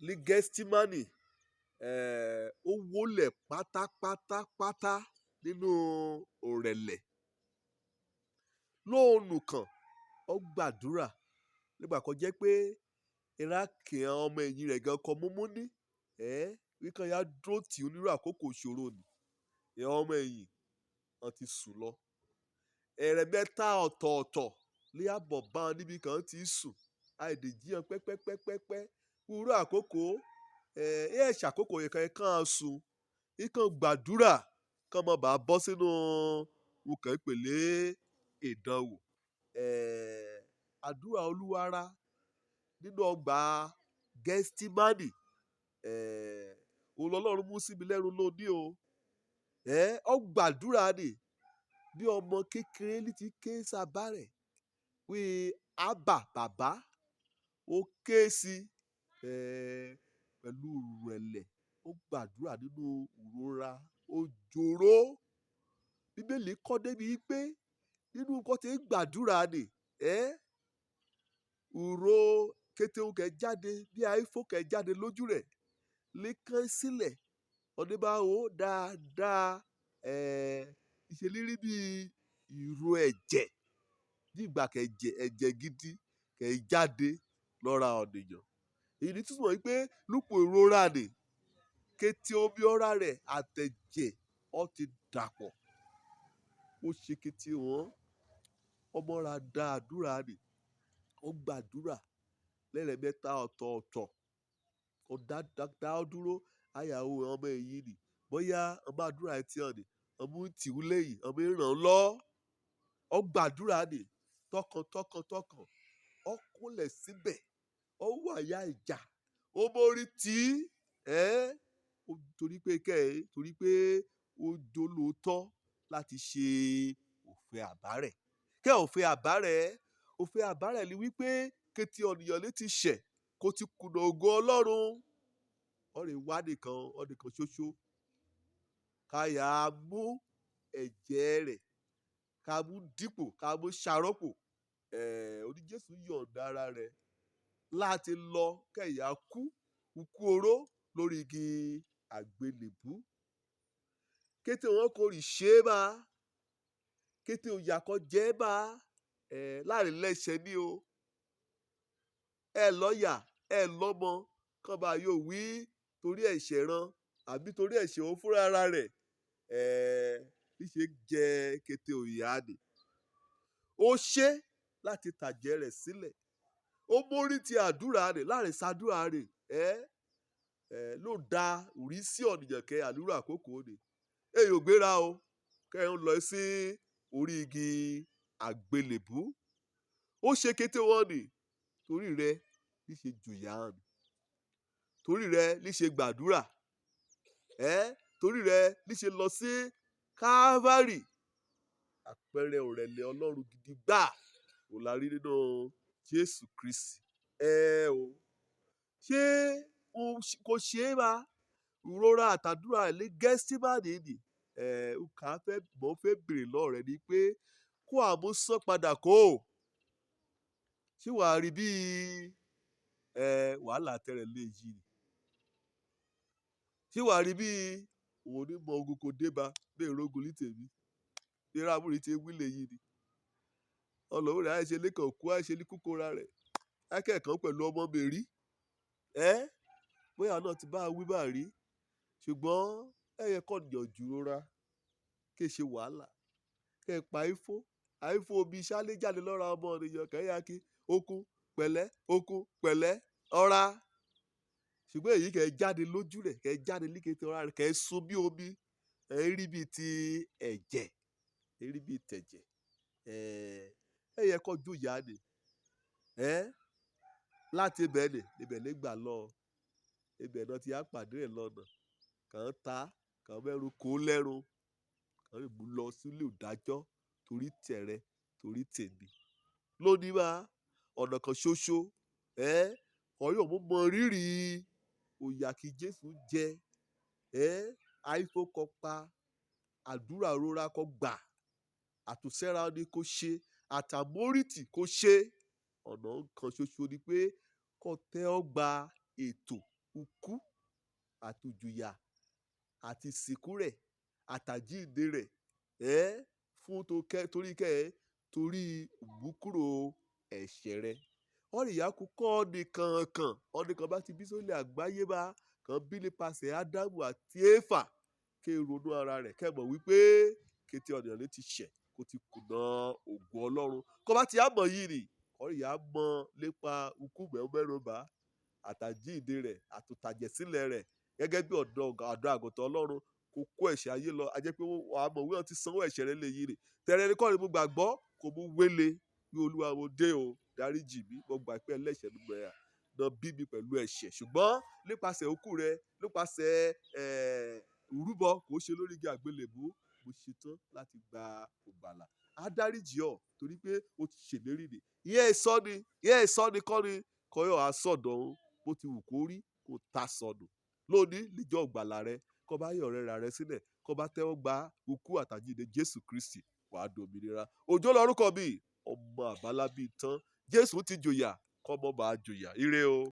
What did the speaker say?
ní Gẹ́stímánì ó wólẹ̀ pátápátápátá nínú òrẹ̀lẹ̀ lóònù kan ó gbàdúrà nígbà kan jẹ́ pé ìrákè àwọn ọmọ ẹ̀yìn rẹ̀ gan kan múmú ní wíkan ya dúró tì í onírú àkókò ìṣòro ni àwọn ọmọ ẹ̀yìn wọn ti sùn lọ ẹ̀rẹ̀mẹ́ta ọ̀tọ̀ọ̀tọ̀ ní àbọ̀ bá wọn níbi kan ti sùn àìdèjìyàn pẹ́pẹ́pẹ́pẹ́ irú àkókò ṣàkókò yẹn kan sùn ikán gbàdúrà kán mọ̀ bá bọ́ sínú nǹkan ìpele ìdánwò àdúrà olúwara nínú ọgbà Gẹ́stímánì Ọlọ́run mú sí mi lẹ́rù lónìí o ó gbàdúrà ni bí ọmọ kékeré ní ti ké sábà rẹ̀ wí ábà bàbá ó ké sí pẹ̀lú ìrẹ̀lẹ̀ ó gbàdúrà nínú ìrora ó jòrò bíbélì kọ́ débi pé nínú nǹkan tí ń gbàdúrà ni ìró kétéhùn kẹ́ jáde bí àìfò kẹ́ jáde lójú rẹ̀ lẹ́kàn sílẹ̀ ọ̀dẹ́bàwò dáadáa ìṣèlérí bí ìró ẹ̀jẹ̀ bí ìgbà ẹ̀jẹ̀ gidi kẹ́ jáde lọ́ra ọ̀nìyàn èyí ni túmọ̀ wípé lúpọ̀ ìrora ni kété omi ọ̀rá rẹ̀ àtẹ̀jẹ̀ ó ti dàpọ̀ ó ṣe kété wọn ọmọra dá àdúrà ni ó gbàdúrà lẹ́rẹ̀mẹ́ta ọ̀tọ̀ọ̀tọ̀ ó dá ọ dúró àyàwó ọmọ èyí ni bóyá ọmọ àdúrà ẹ̀ tí hàn ní ọmọ tìwú lẹ́yìn ọmọ ìràn lọ ó gbàdúrà ni tọkàntọkàn ó kúnlẹ̀ síbẹ̀ ó wà ya ìjà ó mórí tí torí pé ó jólóòtọ́ láti ṣe òfin àbárẹ̀ kẹ́ òfin àbárẹ̀ ni wípé kété ọ̀nìyàn létí ṣẹ̀ kó ti kùnà ògo Ọlọ́run ọ̀rẹ́ wá nìkan ṣoṣo káyà mú ẹ̀jẹ̀ rẹ̀ ká mú dípò ká mú ṣàrọ́pò oní Jésù yọ̀ǹda ara rẹ̀ láti lọ kẹ̀yà kú oró lórí igi àgbélébú kété wọn kò rí ṣe é bá kété òyà kan jẹ́ bá láàrin lẹ́sẹ̀ ní o lọ́ọ̀yà lọ́mọ kán bá yóò wí torí ẹ̀ṣẹ̀ ran àbí torí ẹ̀ṣẹ̀ òun fúnra ara rẹ̀ níṣe jẹ́ kété òyà ni ó ṣe láti tàjẹ̀ rẹ̀ sílẹ̀ ó mórí ti àdúrà rẹ̀ láàrin sàdúrà rẹ̀ ló da ìrísí ọ̀nìyàn kẹ́ àdúrà àkókò ni èyí ò gbéra o kẹ́ ń lọ sí orí igi àgbélébú ó ṣe kété wọn ni torí rẹ̀ níṣe jùyà ni torí rẹ̀ níṣe gbàdúrà torí rẹ̀ níṣe lọ sí Kávárì àpẹẹrẹ òrẹ̀lẹ̀ Ọlọ́run gidi gbà ò la rí nínú Jésù Kristi o ṣé kò ṣe é máa ìrora àtàdúrà ilé Gẹ́stímánì ni mo fẹ́ bèrè lọ́ọ̀ rẹ̀ ni pé kó àmúsán padà kó ṣé wàá rí bí wàhálà tẹ̀rẹ̀ lè yí ni ṣé wàá rí bí òun ní mọ ogun kò débá bẹ́ẹ̀ rógun ní tèmi bí rámúrí ti wílé yìí ni ọlọ́run rẹ̀ àìṣe lẹ́kàn kú àìṣe ní kúkúra rẹ̀ akẹ́kọ̀ọ́ pẹ̀lú ọmọ mi rí bóyá náà ti bá a wí bá rí ṣùgbọ́n ẹ̀yẹ kọ́ yànjú rọra kí ẹ ṣe wàhálà kẹ́ ẹ pa àìfó omi ṣálé jáde lọ́ra ọmọ ènìyàn kẹ́yà kí okun pẹ̀lẹ́ ọ̀ra ṣùgbọ́n èyí kẹ́ ẹ jáde lójú rẹ̀ kẹ́ ẹ jáde líkètè ọ̀ra rẹ̀ kẹ́ ẹ sun bí omi ẹ rí bíi ti ẹ̀jẹ̀ ẹ rí bíi tẹ̀jẹ̀ ẹ̀yẹ kọ́ jòyà ni láti ibẹ̀ lè gbà lọ ibẹ̀ náà ti á pàdé rẹ̀ lọ́nà kàn ń ta kàn mẹ́rù kó lẹ́rù kàn lè mú lọ sílé ìdájọ́ torí tẹ̀rẹ̀ torí tèmi lónìí máa ọ̀nà kan ṣoṣo ọ̀ yóò mọ rírì òyà kí Jésù jẹ àìfọkàn pa àdúrà rora kọ gbà àtúnṣẹ́ra ni kò ṣe àtàmórìtì kò ṣe ọ̀nà kan ṣoṣo ni pé kó tẹ́ ọ gba ètò ikú àtùjùyà àti ìsìnkú rẹ̀ àtàjíǹde rẹ̀ fún torí ìmúkúrò ẹ̀ṣẹ̀ rẹ̀. Ọ̀rìyàkú kọ́ ọ̀nìkan bá ti bí sólè àgbáyé bá kàn bí nípasẹ̀ Ádámù àti Éfà kí ronú ara rẹ̀ kẹ́ mọ̀ wípé kété ọ̀nìyàn lè ti ṣẹ̀ kó ti kùnà ògo Ọlọ́run. Kọ́ bá ti á mọ̀ yìí nì ọ̀rìyà mọ̀ nípa ikú mẹ́rọ̀bá àtàjíǹde rẹ̀ àtòtàjẹ̀sílẹ̀ rẹ̀ gẹ́gẹ́ bí ọ̀dọ́ àgùntàn Ọlọ́run kò kó ẹ̀ṣẹ̀ ayé lọ. A jẹ́ pé wàá mọ̀ wíwọ́n ti sanwó ẹ̀ṣẹ̀ rẹ̀ lè yìí nì. Tẹ̀rẹ̀ ní kọ́ni mo gbàgbọ́ kò mú wélé bí Olúwa mo dé o dáríjì mí mo gbà pé ẹlẹ́ṣẹ̀ mi gbẹ̀yà náà bí mi pẹ̀lú ẹ̀ṣẹ̀ ṣùgbọ́n nípasẹ̀ òkú rẹ̀ nípasẹ̀ ìrúbọ kò ṣe lórí igi àgbélébùú mo ṣetán láti gba ìgbàlà. Á dáríjì ọ́ torí pé ó ti ṣèlérí ni. Ìyẹn ìsọ́ni kọ́ni kọ́yọ̀ àsọdọ̀ bó ti wù kó rí kó ta sọnù. Lónìí níjọ́ ìgbàlà rẹ kó bá yọ̀ rẹ̀ rà rẹ sílẹ̀ kó bá tẹ́wọ́ gba ikú àtàjíǹde Jésù Kristi wàá dòmìnira. Òjó lórúkọ mi ọmọ àbálábí tán Jésù ti jòyà kọ́mọ bá jòyà. Ire o.